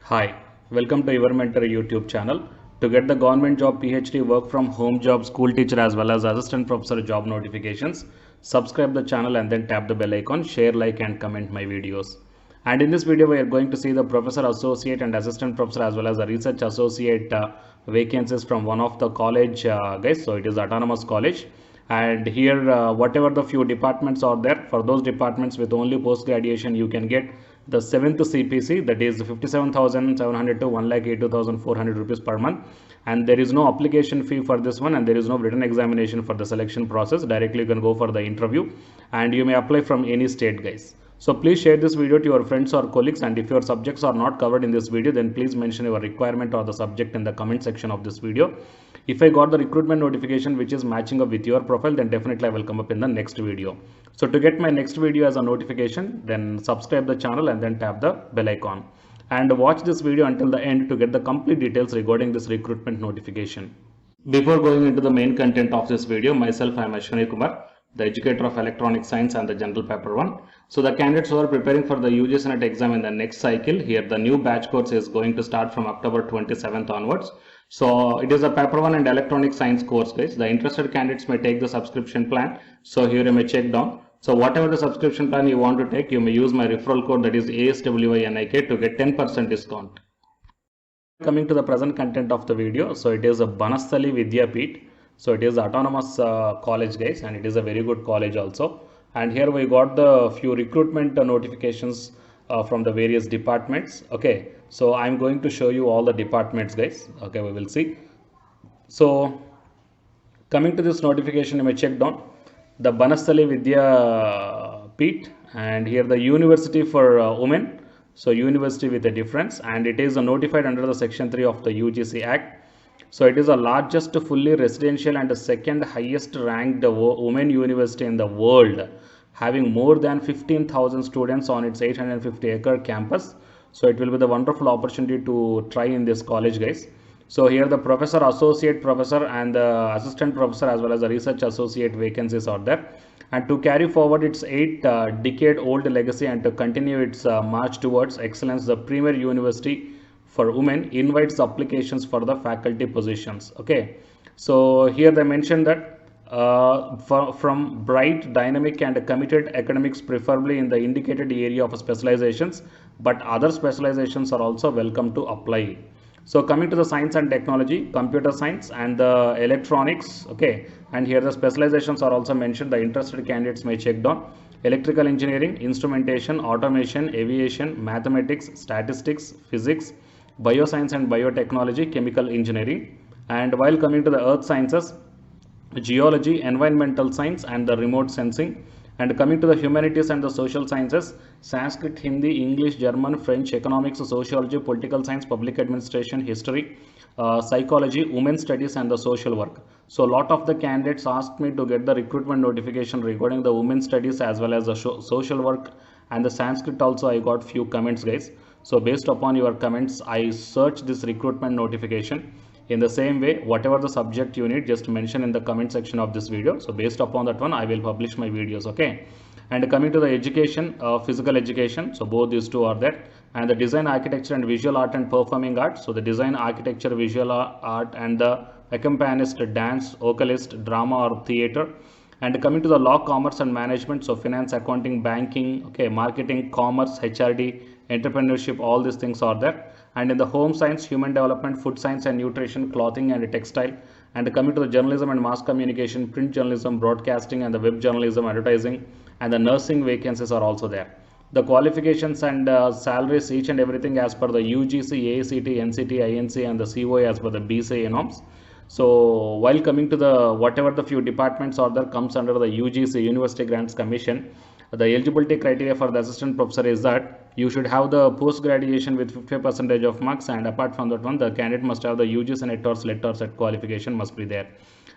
Hi, welcome to Your Mentor YouTube channel. To get the government job, PhD, work from home job, school teacher as well as assistant professor job notifications, subscribe the channel and then tap the bell icon, share, like and comment my videos. And in this video, we are going to see the professor associate and assistant professor as well as the research associate vacancies from one of the college guys. So it is autonomous college. And here whatever the few departments are there, for those departments with only post graduation you can get the 7th CPC, that is 57,700 to 1,82,400 rupees per month, and there is no application fee for this one, and there is no written examination for the selection process. Directly you can go for the interview and you may apply from any state guys. So please share this video to your friends or colleagues, and if your subjects are not covered in this video, then please mention your requirement or the subject in the comment section of this video. If I got the recruitment notification which is matching up with your profile, then definitely I will come up in the next video. So to get my next video as a notification, then subscribe the channel and then tap the bell icon. And watch this video until the end to get the complete details regarding this recruitment notification. Before going into the main content of this video, myself I am Ashwani Kumar, the educator of electronic science and the general paper 1. So the candidates who are preparing for the UGC NET exam in the next cycle, here the new batch course is going to start from October 27th onwards. So it is a paper 1 and electronic science course guys. The interested candidates may take the subscription plan. So here you may check down. So whatever the subscription plan you want to take, you may use my referral code, that is ASWINIK, to get 10% discount. Coming to the present content of the video, so it is a Banasthali Vidyapeeth. So it is autonomous college guys, and it is a very good college also. And here we got the few recruitment notifications from the various departments. Okay, so I'm going to show you all the departments guys. Okay, we will see. So coming to this notification, you may check down the Banasthali Vidyapeeth, and here the university for women. So university with a difference, and it is notified under the section 3 of the UGC Act. So it is the largest fully residential and the second highest ranked women university in the world, having more than 15,000 students on its 850-acre campus. So it will be the wonderful opportunity to try in this college guys. So here the professor, associate professor and the assistant professor as well as the research associate vacancies are there. And to carry forward its 8-decade-old legacy and to continue its march towards excellence, the premier university for women invites applications for the faculty positions. Okay, so here they mentioned that from bright, dynamic and committed academics, preferably in the indicated area of specializations, but other specializations are also welcome to apply. So coming to the science and technology, computer science and the electronics. Okay, and here the specializations are also mentioned. The interested candidates may check down electrical engineering, instrumentation, automation, aviation, mathematics, statistics, physics, bioscience and biotechnology, chemical engineering. And while coming to the earth sciences, geology, environmental science and the remote sensing. And coming to the humanities and the social sciences, Sanskrit, Hindi, English, German, French, economics, sociology, political science, public administration, history, psychology, women's studies and the social work. So a lot of the candidates asked me to get the recruitment notification regarding the women's studies as well as the social work and the Sanskrit also. I got few comments guys. So based upon your comments, I searched this recruitment notification. In the same way, whatever the subject you need, just mention in the comment section of this video. So based upon that one, I will publish my videos. Okay. And coming to the education, physical education. So both these two are there. And the design, architecture and visual art and performing art. So the design, architecture, visual art and the accompanist, dance, vocalist, drama or theater. And coming to the law, commerce and management. So finance, accounting, banking, okay, marketing, commerce, HRD, entrepreneurship, all these things are there. And in the home science, human development, food science and nutrition, clothing and textile. And coming to the journalism and mass communication, print journalism, broadcasting and the web journalism, advertising and the nursing vacancies are also there. The qualifications and salaries, each and everything as per the UGC, AICT, NCT, INC and the COA as per the BCA norms. So while coming to the whatever the few departments are there comes under the UGC, University Grants Commission. The eligibility criteria for the assistant professor is that you should have the post graduation with 50% of marks, and apart from that one, the candidate must have the UGC NET or SLET or SET qualification must be there,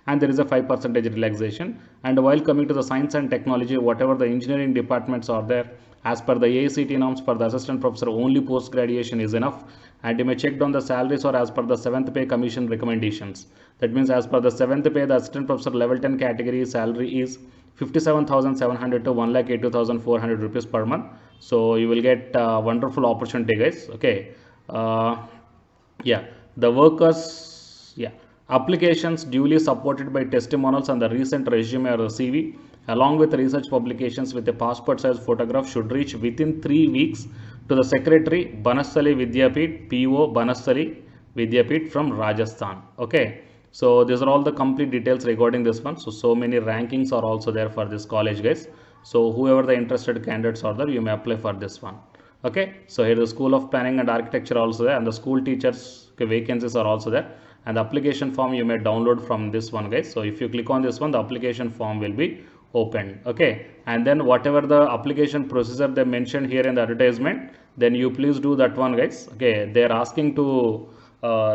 and there is a 5% relaxation. And while coming to the science and technology, whatever the engineering departments are there, as per the AICT norms for the assistant professor, only post graduation is enough. And you may check down the salaries or as per the 7th pay commission recommendations. That means as per the 7th pay, the assistant professor level 10 category salary is 57,700 to 1,82,400 rupees per month. So you will get wonderful opportunity guys. Okay, Yeah, the workers, yeah, applications duly supported by testimonials and the recent resume or CV, along with research publications with a passport size photograph, should reach within 3 weeks to the Secretary Banasali Vidyapeeth, PO Banasali Vidyapeeth from Rajasthan. Okay, so these are all the complete details regarding this one. So many rankings are also there for this college, guys. So whoever the interested candidates are there, you may apply for this one. Okay, so here the School of Planning and Architecture also there, and the school teachers vacancies are also there, and the application form you may download from this one, guys. So if you click on this one, the application form will be opened. Okay, and then whatever the application procedure they mentioned here in the advertisement, then you please do that one, guys. Okay, they are asking to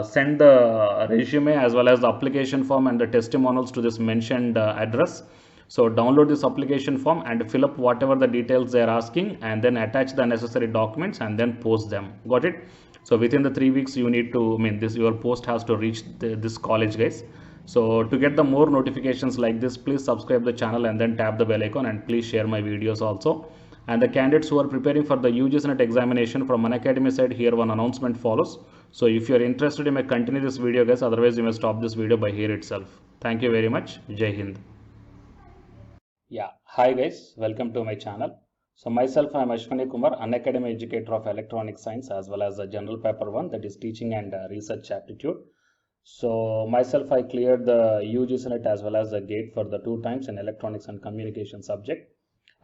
send the resume as well as the application form and the testimonials to this mentioned address. So download this application form and fill up whatever the details they are asking, and then attach the necessary documents and then post them. Got it? So within the 3 weeks you need to, I mean, this your post has to reach this college, guys. So to get the more notifications like this, please subscribe the channel and then tap the bell icon, and please share my videos also. And the candidates who are preparing for the UGC NET examination from Unacademy side, here one announcement follows. So if you are interested, you may continue this video, guys. Otherwise you may stop this video by here itself. Thank you very much. Jai Hind. Yeah, hi guys, welcome to my channel. So myself, I am Ashwani Kumar, Unacademy educator of electronic science as well as the general paper 1, that is teaching and research aptitude. So myself, I cleared the UGC NET as well as the GATE for the 2 times in electronics and communication subject.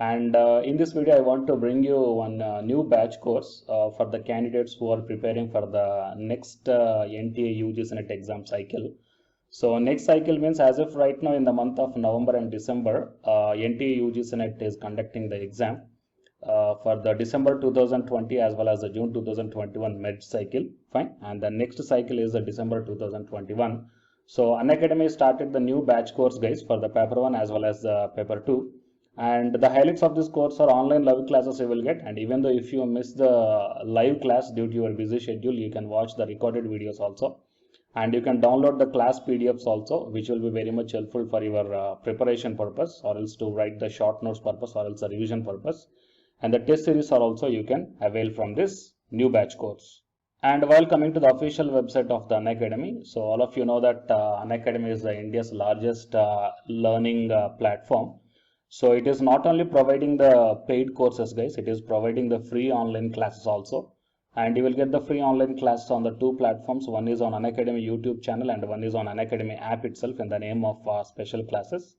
And in this video, I want to bring you one new batch course for the candidates who are preparing for the next NTA UGC NET exam cycle. So next cycle means as if right now in the month of November and December, NTA UGC NET is conducting the exam for the December 2020 as well as the June 2021 med cycle, fine. And the next cycle is the December 2021. So Unacademy started the new batch course, guys, for the paper 1 as well as the paper 2. And the highlights of this course are online live classes you will get. And even though if you miss the live class due to your busy schedule, you can watch the recorded videos also. And you can download the class PDFs also, which will be very much helpful for your preparation purpose, or else to write the short notes purpose, or else the revision purpose. And the test series are also you can avail from this new batch course. And while coming to the official website of the Unacademy, so all of you know that Unacademy is India's largest learning platform. So it is not only providing the paid courses, guys, it is providing the free online classes also. And you will get the free online classes on the 2 platforms. One is on Unacademy YouTube channel and one is on Unacademy app itself in the name of special classes.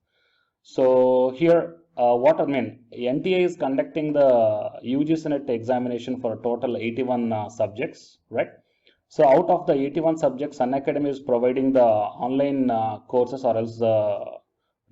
So here, what I mean, NTA is conducting the UGC NET examination for a total 81 subjects, right? So out of the 81 subjects, Unacademy is providing the online courses, or else what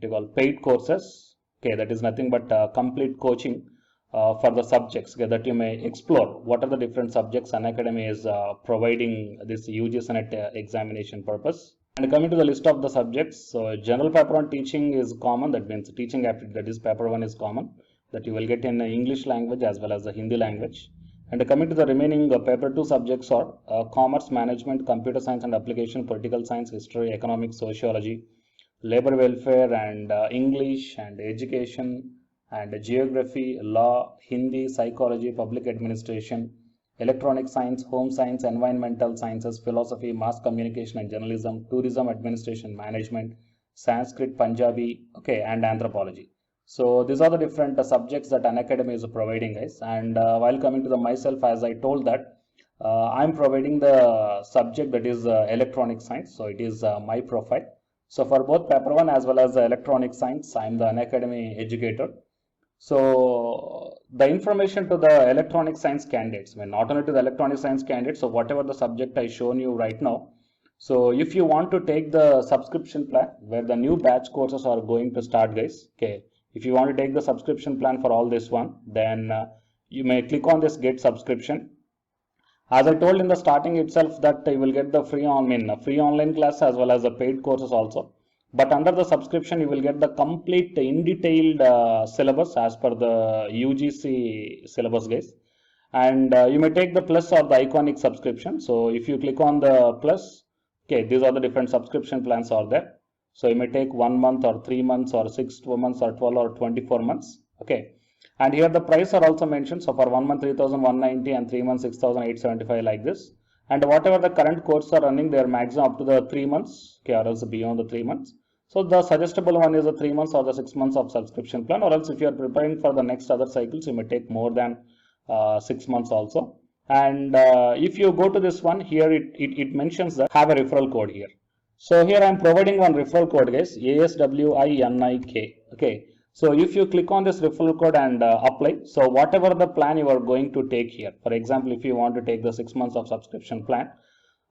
you call paid courses. Okay, that is nothing but complete coaching for the subjects, okay, that you may explore what are the different subjects Unacademy is providing this UGC NET examination purpose. And coming to the list of the subjects, so general paper 1 teaching is common, that means teaching aptitude, that is paper 1 is common, that you will get in English language as well as the Hindi language. And coming to the remaining paper 2 subjects are commerce, management, computer science and application, political science, history, economics, sociology, labor welfare, and English and education, and geography, law, Hindi, psychology, public administration, electronic science, home science, environmental sciences, philosophy, mass communication and journalism, tourism, administration, management, Sanskrit, Punjabi, okay, and anthropology. So these are the different subjects that Unacademy is providing, guys. And while coming to the myself, as I told that I'm providing the subject that is electronic science. So it is my profile. So for both paper 1 as well as the electronic science, I am the Unacademy educator. So the information to the electronic science candidates, I mean, not only to the electronic science candidates, so whatever the subject I shown you right now. So if you want to take the subscription plan where the new batch courses are going to start, guys, okay, if you want to take the subscription plan for all this one, then you may click on this get subscription. As I told in the starting itself that you will get the free online class as well as the paid courses also. But under the subscription, you will get the complete in detailed syllabus as per the UGC syllabus, guys. And you may take the plus or the iconic subscription. So if you click on the plus, okay, these are the different subscription plans are there. So you may take 1 month or 3 months or 6 months or 12 or 24 months. Okay. And here the price are also mentioned. So for 1 month 3,190 and 3 months 6,875 like this. and whatever the current courses are running, they are maximum up to the 3 months, okay, or else beyond the 3 months. So the suggestible one is the 3 months or the 6 months of subscription plan, or else if you are preparing for the next other cycles, you may take more than 6 months also. And if you go to this one here, it mentions that have a referral code here. So here I am providing one referral code, guys, ASWINIK. Okay. So if you click on this referral code and apply, so whatever the plan you are going to take here, for example, if you want to take the 6 months of subscription plan,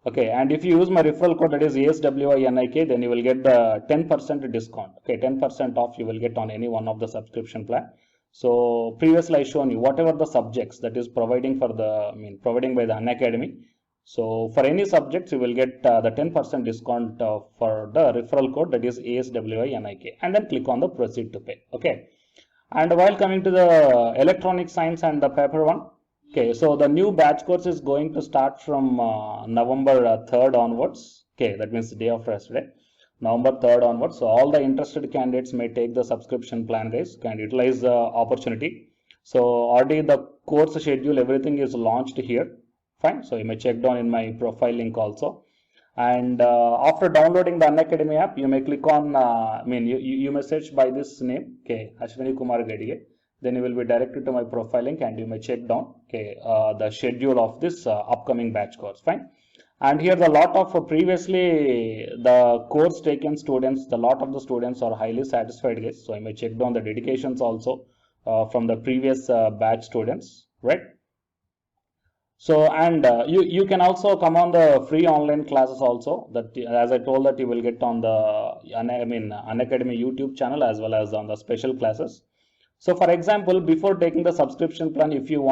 okay, and if you use my referral code, that is ASWINIK, then you will get the 10% discount. Okay, 10% off you will get on any one of the subscription plan. So previously I shown you whatever the subjects that is providing for the, providing by the Unacademy. So for any subjects you will get the 10% discount for the referral code, that is ASWINIK, and then click on the proceed to pay. Okay, and while coming to the electronic science and the paper one, okay, so the new batch course is going to start from November 3rd onwards. Okay, that means the day after yesterday, November 3rd onwards. So all the interested candidates may take the subscription plan, guys, can utilize the opportunity. So already the course schedule, everything is launched here. Fine. So you may check down in my profile link also. And after downloading the Unacademy app, you may click on, you may search by this name, okay, Ashwini Kumar Gadige. Then you will be directed to my profile link and you may check down, okay, the schedule of this upcoming batch course. Fine. And here the lot of previously the course taken students, the lot of the students are highly satisfied, guys. So you may check down the dedications also from the previous batch students, right? So, and you can also come on the free online classes also, that as I told that you will get on the Unacademy YouTube channel as well as on the special classes. So for example, before taking the subscription plan, if you want